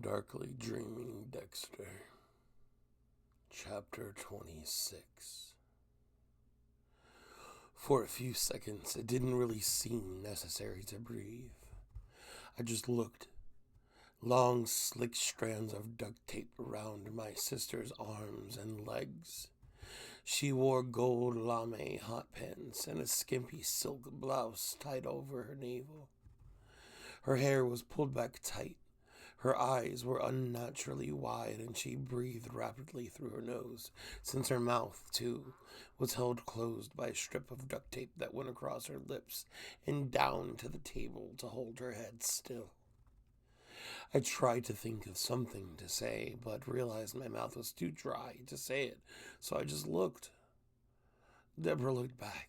Darkly Dreaming Dexter, Chapter 26. For a few seconds, it didn't really seem necessary to breathe. I just looked. Long, slick strands of duct tape around my sister's arms and legs. She wore gold lame hot pants and a skimpy silk blouse tied over her navel. Her hair was pulled back tight. Her eyes were unnaturally wide, and she breathed rapidly through her nose, since her mouth, too, was held closed by a strip of duct tape that went across her lips and down to the table to hold her head still. I tried to think of something to say, but realized my mouth was too dry to say it, so I just looked. Deborah looked back.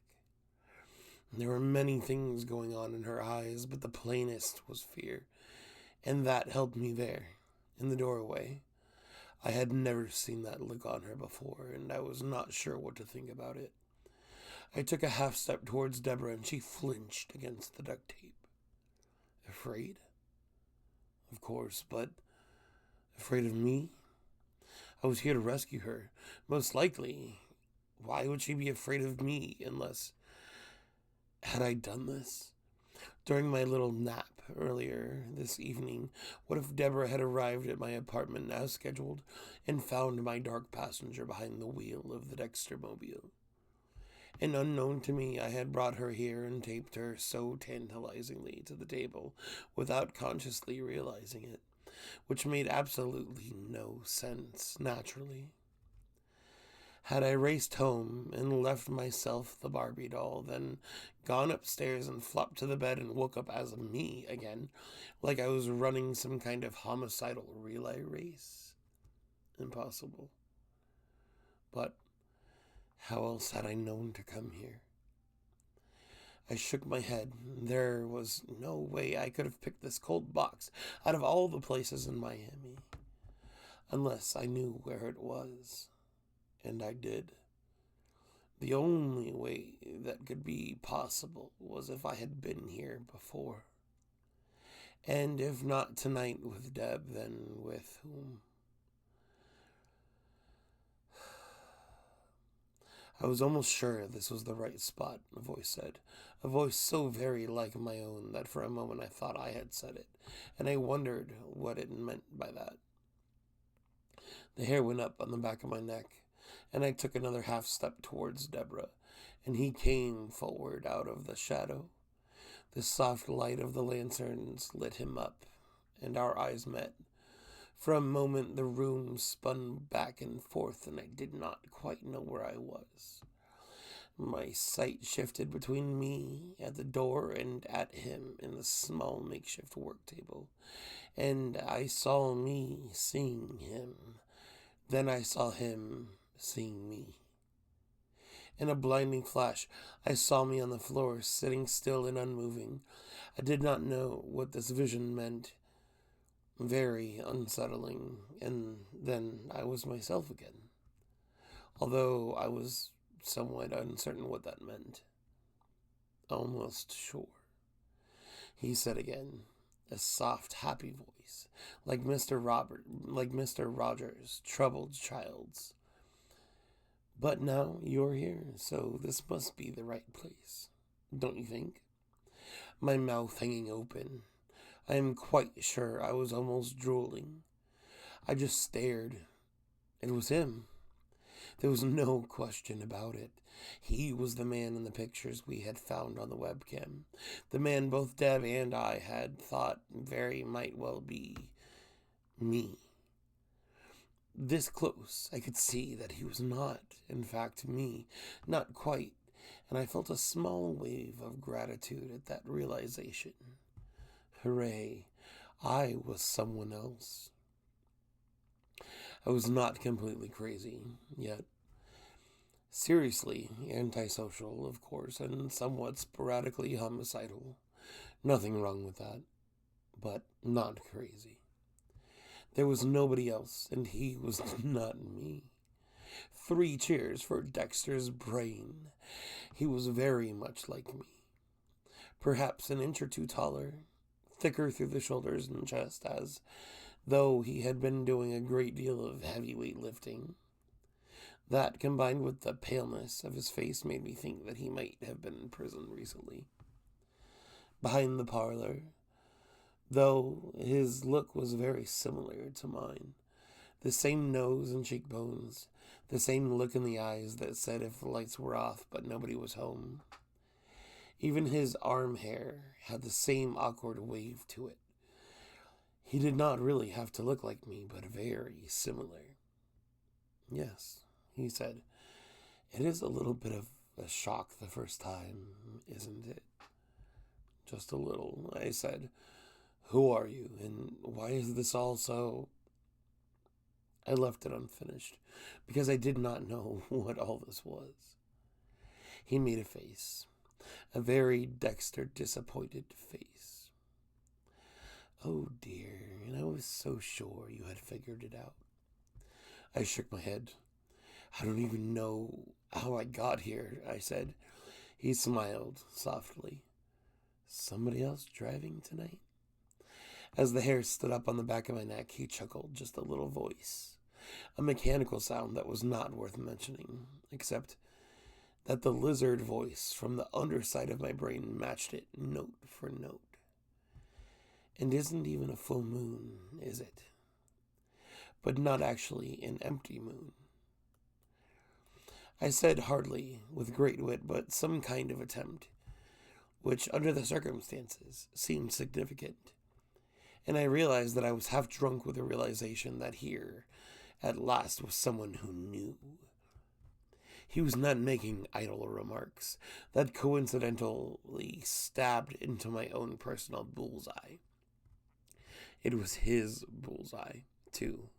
There were many things going on in her eyes, but the plainest was fear, and that held me there, in the doorway. I had never seen that look on her before, and I was not sure what to think about it. I took a half step towards Deborah, and she flinched against the duct tape. Afraid? Of course, but afraid of me? I was here to rescue her, most likely. Why would she be afraid of me unless... Had I done this? During my little nap earlier this evening, what if Deborah had arrived at my apartment as scheduled and found my dark passenger behind the wheel of the Dexter mobile? And unknown to me, I had brought her here and taped her so tantalizingly to the table without consciously realizing it, which made absolutely no sense, naturally. Had I raced home and left myself the Barbie doll, then gone upstairs and flopped to the bed and woke up as me again, like I was running some kind of homicidal relay race? Impossible. But how else had I known to come here? I shook my head. There was no way I could have picked this cold box out of all the places in Miami, unless I knew where it was. And I did. The only way that could be possible was if I had been here before. And if not tonight with Deb, then with whom? I was almost sure this was the right spot, a voice said. A voice so very like my own that for a moment I thought I had said it, and I wondered what it meant by that. The hair went up on the back of my neck, and I took another half step towards Deborah, and he came forward out of the shadow. The soft light of the lanterns lit him up, and our eyes met. For a moment the room spun back and forth, and I did not quite know where I was. My sight shifted between me at the door and at him in the small makeshift work table, and I saw me seeing him. Then I saw him seeing me. In a blinding flash, I saw me on the floor, sitting still and unmoving. I did not know what this vision meant. Very unsettling, and then I was myself again, although I was somewhat uncertain what that meant. Almost sure. He said again, a soft, happy voice, like Mr. Rogers' troubled child's. But now you're here, so this must be the right place, don't you think? My mouth hanging open. I am quite sure I was almost drooling. I just stared. It was him. There was no question about it. He was the man in the pictures we had found on the webcam. The man both Deb and I had thought very might well be me. This close, I could see that he was not, in fact, me. Not quite. And I felt a small wave of gratitude at that realization. Hooray, I was someone else. I was not completely crazy, yet. Seriously antisocial, of course, and somewhat sporadically homicidal. Nothing wrong with that, but not crazy. There was nobody else, and he was not me. 3 cheers for Dexter's brain. He was very much like me. Perhaps an inch or two taller, thicker through the shoulders and chest, as though he had been doing a great deal of heavyweight lifting. That, combined with the paleness of his face, made me think that he might have been in prison recently. Behind the parlor, though his look was very similar to mine, the same nose and cheekbones, the same look in the eyes that said if the lights were off but nobody was home. Even his arm hair had the same awkward wave to it. He did not really have to look like me, but very similar. Yes, he said, it is a little bit of a shock the first time, isn't it? Just a little, I said. Who are you, and why is this all so... I left it unfinished, because I did not know what all this was. He made a face, a very Dexter disappointed face. Oh dear, and I was so sure you had figured it out. I shook my head. I don't even know how I got here, I said. He smiled softly. Somebody else driving tonight? As the hair stood up on the back of my neck, he chuckled, just a little voice. A mechanical sound that was not worth mentioning, except that the lizard voice from the underside of my brain matched it note for note. And isn't even a full moon, is it? But not actually an empty moon. I said hardly, with great wit, but some kind of attempt, which, under the circumstances, seemed significant. And I realized that I was half drunk with the realization that here, at last, was someone who knew. He was not making idle remarks that coincidentally stabbed into my own personal bullseye. It was his bullseye, too.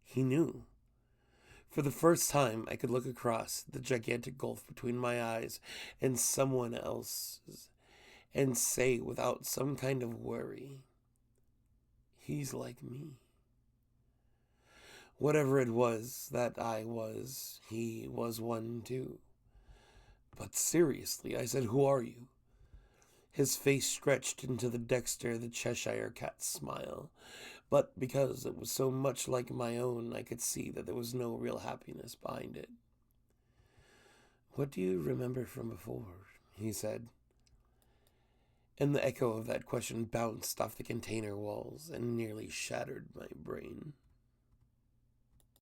He knew. For the first time, I could look across the gigantic gulf between my eyes and someone else's and say without some kind of worry, he's like me. Whatever it was that I was, he was one too. But seriously, I said, who are you? His face stretched into the Dexter the Cheshire Cat smile, but because it was so much like my own, I could see that there was no real happiness behind it. What do you remember from before? He said. And the echo of that question bounced off the container walls and nearly shattered my brain.